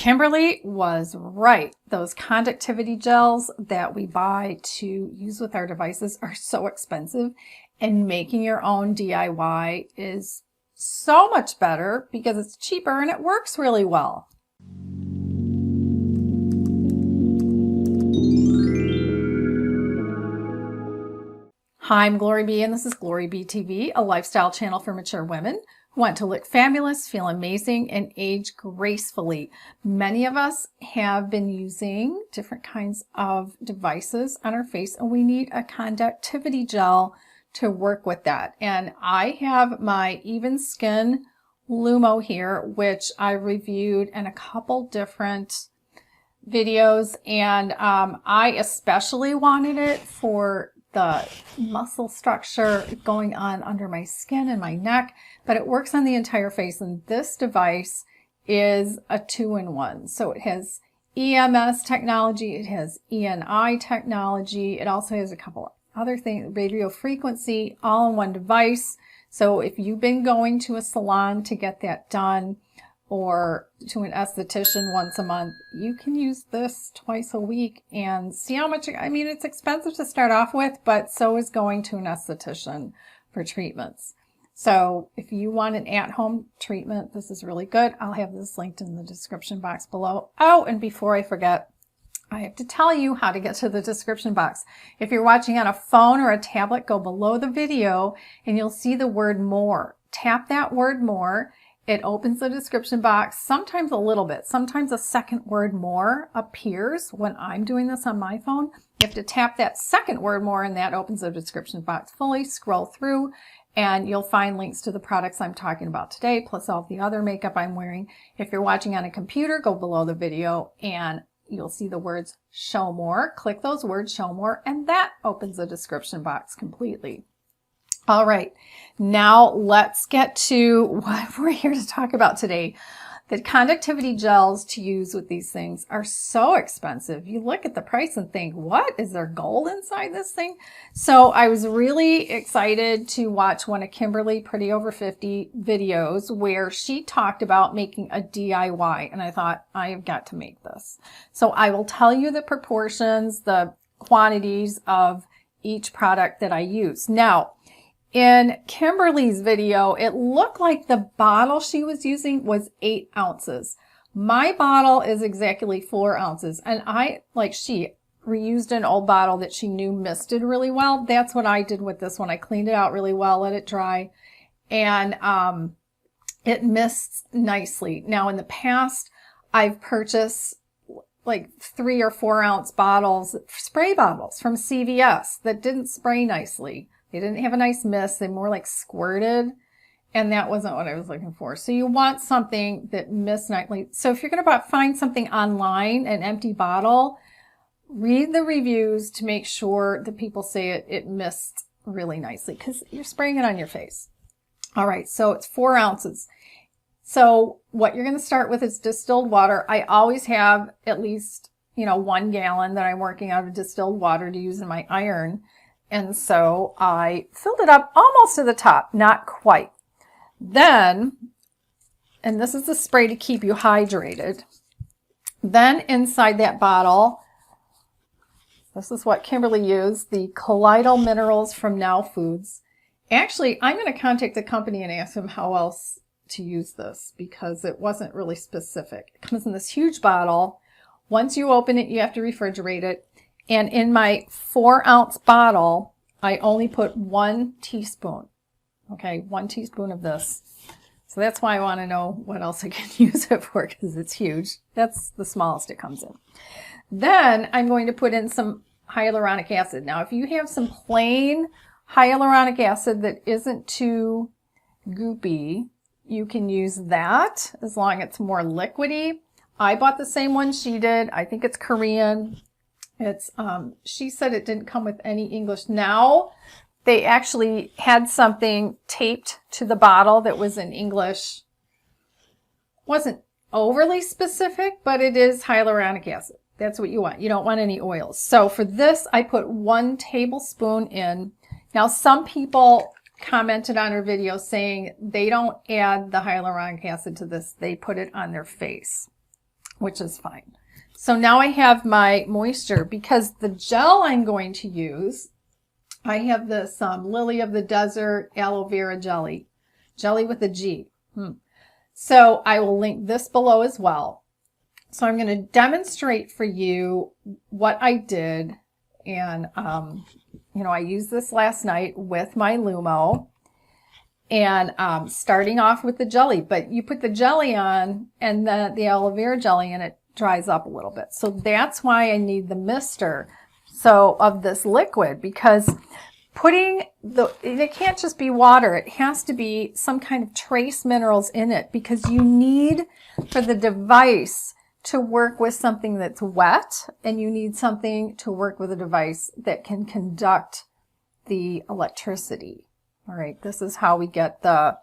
Kimberly was right. Those conductivity gels that we buy to use with our devices are so expensive, and making your own DIY is so much better because it's cheaper and it works really well. Hi, I'm GloryB, and this is GloryB-TV, a lifestyle channel for mature women who want to look fabulous, feel amazing, and age gracefully. Many of us have been using different kinds of devices on our face, and we need a conductivity gel to work with that. And I have my Even Skin Lumo here, which I reviewed in a couple different videos, and I especially wanted it for the muscle structure going on under my skin and my neck, but it works on the entire face. And this device is a 2-in-1. So it has EMS technology, it has ENI technology, it also has a couple other things, radio frequency, all in one device. So if you've been going to a salon to get that done, or to an esthetician once a month, you can use this twice a week and see how much, I mean, it's expensive to start off with, but so is going to an esthetician for treatments. So if you want an at-home treatment, this is really good. I'll have this linked in the description box below. Oh, and before I forget, I have to tell you how to get to the description box. If you're watching on a phone or a tablet, go below the video and you'll see the word more. Tap that word more. It opens the description box, sometimes a little bit. Sometimes a second word more appears when I'm doing this on my phone. You have to tap that second word more and that opens the description box fully. Scroll through and you'll find links to the products I'm talking about today, plus all the other makeup I'm wearing. If you're watching on a computer, go below the video and you'll see the words show more. Click those words, show more, and that opens the description box completely. All right, now let's get to what we're here to talk about today. The conductivity gels to use with these things are so expensive. You look at the price and think, what? Is there gold inside this thing? So I was really excited to watch one of Kimberly Pretty Over 50 videos where she talked about making a DIY, and I thought, I have got to make this. So I will tell you the proportions, the quantities of each product that I use. Now, in Kimberly's video, it looked like the bottle she was using was 8 ounces. My bottle is exactly 4 ounces. And I, like she, reused an old bottle that she knew misted really well. That's what I did with this one. I cleaned it out really well, let it dry, and it mists nicely. Now, in the past, I've purchased like 3 or 4 ounce bottles, spray bottles from CVS that didn't spray nicely. They didn't have a nice mist. They more like squirted, and that wasn't what I was looking for. So you want something that mists nicely. So if you're going to find something online, an empty bottle, read the reviews to make sure that people say it mists really nicely because you're spraying it on your face. All right, so it's 4 ounces. So what you're going to start with is distilled water. I always have at least, 1 gallon that I'm working out of distilled water to use in my iron. And so I filled it up almost to the top, not quite. Then, and this is the spray to keep you hydrated. Then inside that bottle, this is what Kimberly used, the Colloidal Minerals from NOW Foods. Actually, I'm going to contact the company and ask them how else to use this because it wasn't really specific. It comes in this huge bottle. Once you open it, you have to refrigerate it. And in my 4 ounce bottle, I only put 1 teaspoon. Okay, 1 teaspoon of this. So that's why I want to know what else I can use it for because it's huge. That's the smallest it comes in. Then I'm going to put in some hyaluronic acid. Now, if you have some plain hyaluronic acid that isn't too goopy, you can use that as long as it's more liquidy. I bought the same one she did. I think it's Korean. It's, she said it didn't come with any English. Now, they actually had something taped to the bottle that was in English. Wasn't overly specific, but it is hyaluronic acid. That's what you want. You don't want any oils. So for this, I put 1 tablespoon in. Now, some people commented on her video saying they don't add the hyaluronic acid to this. They put it on their face. which is fine. So now I have my moisture because the gel I'm going to use, I have this Lily of the Desert Aloe Vera Jelly with a G. So I will link this below as well. So I'm going to demonstrate for you what I did. And, you know, I used this last night with my Lumo. And starting off with the jelly, but you put the jelly on and then the aloe vera jelly and it dries up a little bit. So that's why I need the mister of this liquid, because it can't just be water. It has to be some kind of trace minerals in it, because you need for the device to work with something that's wet, and you need something to work with a device that can conduct the electricity. All right, this is how we get the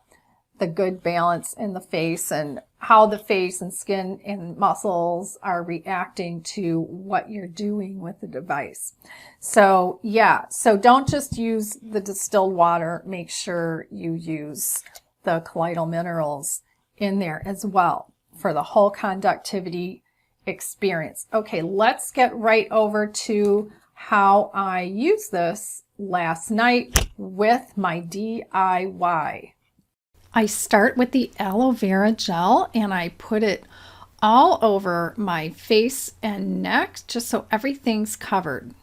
good balance in the face, and how the face and skin and muscles are reacting to what you're doing with the device. So yeah, so don't just use the distilled water. Make sure you use the colloidal minerals in there as well for the whole conductivity experience. Okay, let's get right over to how I use this last night with my DIY. I start with the aloe vera gel and I put it all over my face and neck just so everything's covered.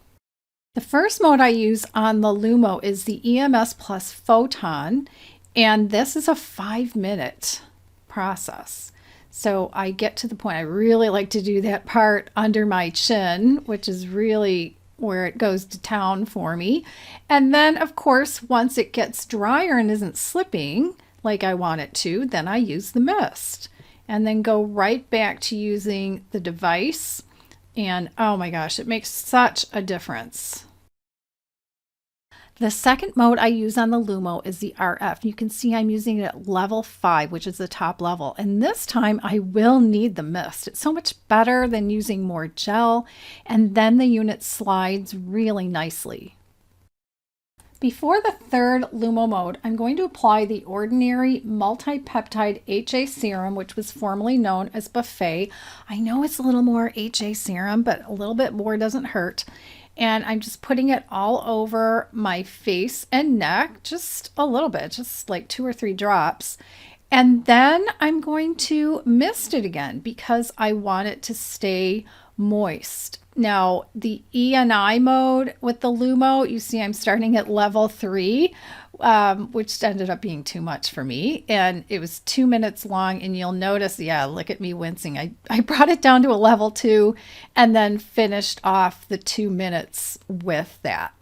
The first mode I use on the Lumo is the EMS Plus Photon, and this is a 5-minute process. So I get to the point, I really like to do that part under my chin, which is really where it goes to town for me. And then of course, once it gets drier and isn't slipping like I want it to, then I use the mist and then go right back to using the device. And oh my gosh, it makes such a difference. The second mode I use on the Lumo is the RF. You can see I'm using it at level 5, which is the top level. And this time I will need the mist. It's so much better than using more gel. And then the unit slides really nicely. Before the third Lumo mode, I'm going to apply the Ordinary Multi-Peptide HA Serum, which was formerly known as Buffet. I know it's a little more HA serum, but a little bit more doesn't hurt. And I'm just putting it all over my face and neck, just a little bit, just like 2 or 3 drops. And then I'm going to mist it again because I want it to stay moist. Now, the ENI mode with the Lumo, you see I'm starting at level 3, which ended up being too much for me. And it was 2 minutes long. And you'll notice, yeah, look at me wincing. I brought it down to a level 2 and then finished off the 2 minutes with that.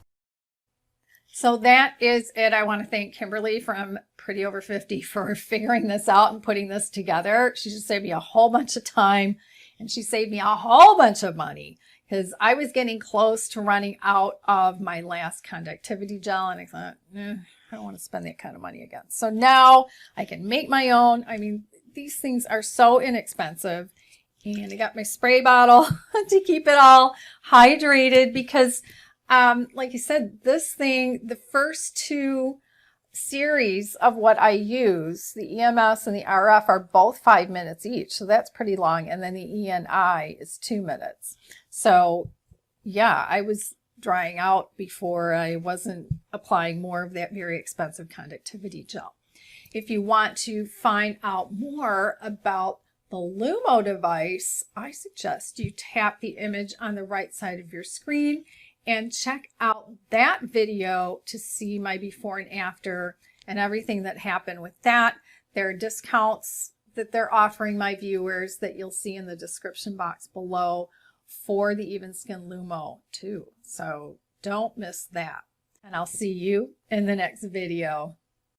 So that is it. I want to thank Kimberly from Pretty Over 50 for figuring this out and putting this together. She just saved me a whole bunch of time, and she saved me a whole bunch of money, because I was getting close to running out of my last conductivity gel, and I thought, I don't want to spend that kind of money again. So now I can make my own. I mean, these things are so inexpensive. And I got my spray bottle to keep it all hydrated, because like I said, this thing, the first 2 series of what I use, the EMS and the RF, are both 5 minutes each. So that's pretty long. And then the ENI is 2 minutes. So yeah, I was drying out before I wasn't applying more of that very expensive conductivity gel. If you want to find out more about the Lumo device, I suggest you tap the image on the right side of your screen and check out that video to see my before and after and everything that happened with that. There are discounts that they're offering my viewers that you'll see in the description box below for the Even Skin Lumo too. So don't miss that. And I'll see you in the next video.